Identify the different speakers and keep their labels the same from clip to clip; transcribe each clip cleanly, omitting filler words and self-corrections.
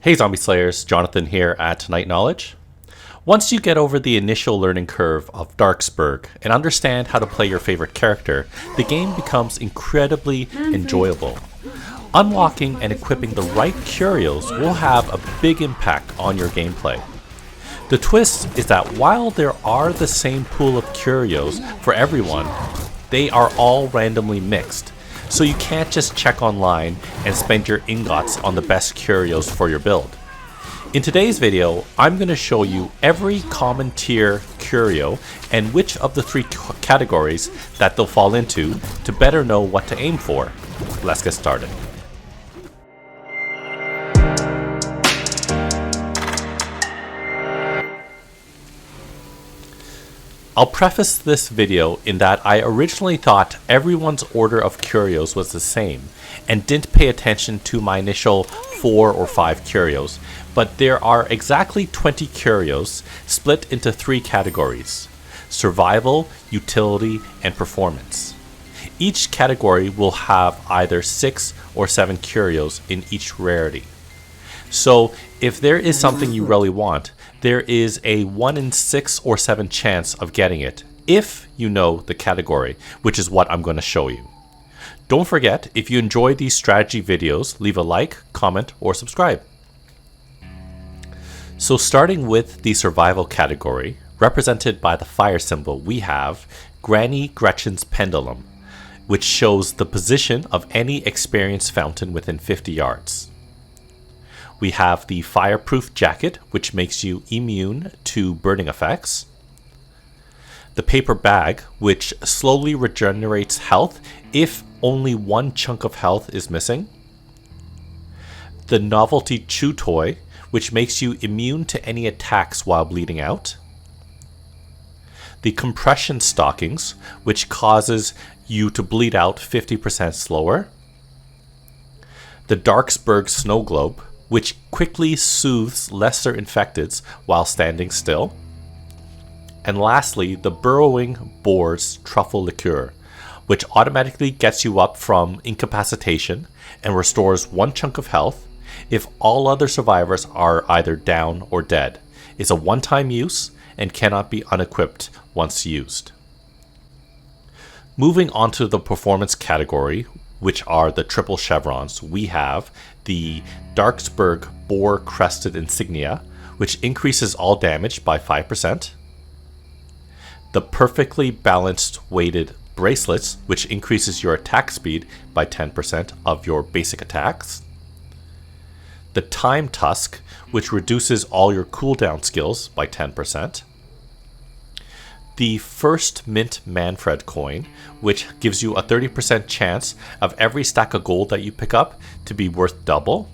Speaker 1: Hey Zombie Slayers, Jonathan here at Night Knowledge. Once you get over the initial learning curve of Darksburg and understand how to play your favorite character, the game becomes incredibly enjoyable. Unlocking and equipping the right Curios will have a big impact on your gameplay. The twist is that while there are the same pool of Curios for everyone, they are all randomly mixed. So you can't just check online and spend your ingots on the best Curios for your build. In today's video, I'm going to show you every common tier Curio and which of the three categories that they'll fall into to better know what to aim for. Let's get started. I'll preface this video in that I originally thought everyone's order of Curios was the same and didn't pay attention to my initial 4 or 5 Curios, but there are exactly 20 Curios split into 3 categories: survival, utility, and performance. Each category will have either 6 or 7 Curios in each rarity. So if there is something you really want, there is a 1 in 6 or 7 chance of getting it if you know the category, which is what I'm going to show you. Don't forget, if you enjoy these strategy videos, leave a like, comment, or subscribe. So starting with the survival category, represented by the fire symbol, we have Granny Gretchen's Pendulum, which shows the position of any experience fountain within 50 yards. We have the Fireproof Jacket, which makes you immune to burning effects. The Paper Bag, which slowly regenerates health if only one chunk of health is missing. The Novelty Chew Toy, which makes you immune to any attacks while bleeding out. The Compression Stockings, which causes you to bleed out 50% slower. The Darksburg Snow Globe, which quickly soothes lesser infecteds while standing still. And lastly, the Burrowing Boar's Truffle Liqueur, which automatically gets you up from incapacitation and restores one chunk of health if all other survivors are either down or dead. It's a one-time use and cannot be unequipped once used. Moving on to the performance category, which are the triple chevrons, we have the Darksburg Boar-Crested Insignia, which increases all damage by 5%. The Perfectly Balanced Weighted Bracelets, which increases your attack speed by 10% of your basic attacks. The Time Tusk, which reduces all your cooldown skills by 10%. The First Mint Manfred coin, which gives you a 30% chance of every stack of gold that you pick up to be worth double.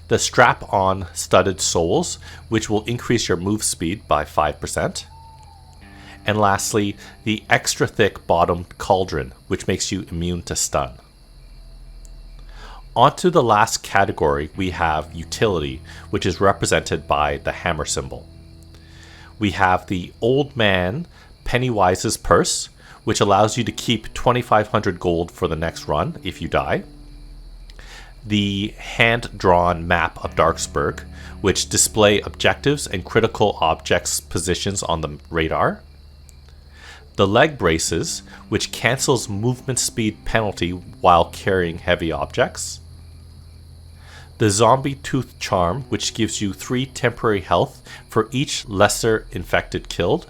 Speaker 1: The Strap-on Studded Souls, which will increase your move speed by 5%. And lastly, the Extra Thick Bottomed Cauldron, which makes you immune to stun. Onto the last category, we have utility, which is represented by the hammer symbol. We have the Old Man Pennywise's Purse, which allows you to keep 2,500 gold for the next run if you die. The hand-drawn map of Darksburg, which display objectives and critical objects positions on the radar. The Leg Braces, which cancels movement speed penalty while carrying heavy objects. The Zombie Tooth Charm, which gives you 3 temporary health for each lesser infected killed.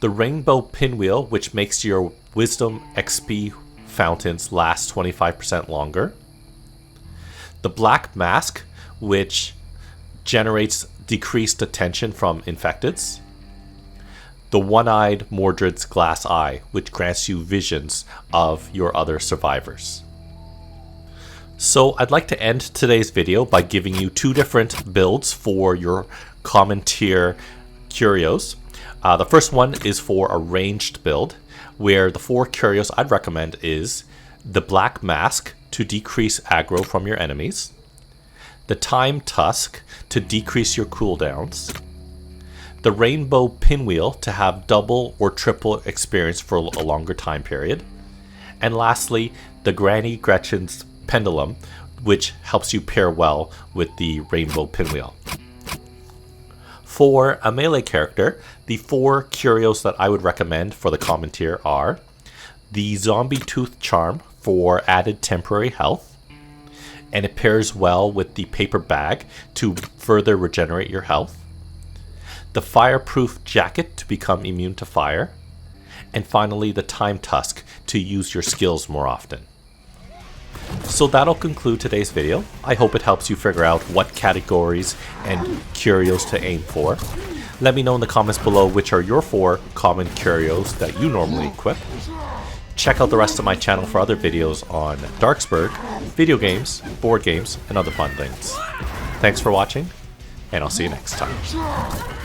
Speaker 1: The Rainbow Pinwheel, which makes your Wisdom XP fountains last 25% longer. The Black Mask, which generates decreased attention from infecteds. The One-Eyed Mordred's Glass Eye, which grants you visions of your other survivors. So I'd like to end today's video by giving you 2 different builds for your common tier Curios. The first one is for a ranged build, where the 4 Curios I'd recommend is the Black Mask to decrease aggro from your enemies, the Time Tusk to decrease your cooldowns, the Rainbow Pinwheel to have double or triple experience for a longer time period, and lastly, the Granny Gretchen's Pendulum which helps you pair well with the rainbow pinwheel. For a melee character, the 4 curios that I would recommend for the common tier are the Zombie Tooth Charm for added temporary health, and it pairs well with the paper bag to further regenerate your health, the Fireproof Jacket to become immune to fire, and finally the Time Tusk to use your skills more often. So that'll conclude today's video. I hope it helps you figure out what categories and curios to aim for. Let me know in the comments below which are your 4 common curios that you normally equip. Check out the rest of my channel for other videos on Darksburg, video games, board games, and other fun things. Thanks for watching, and I'll see you next time.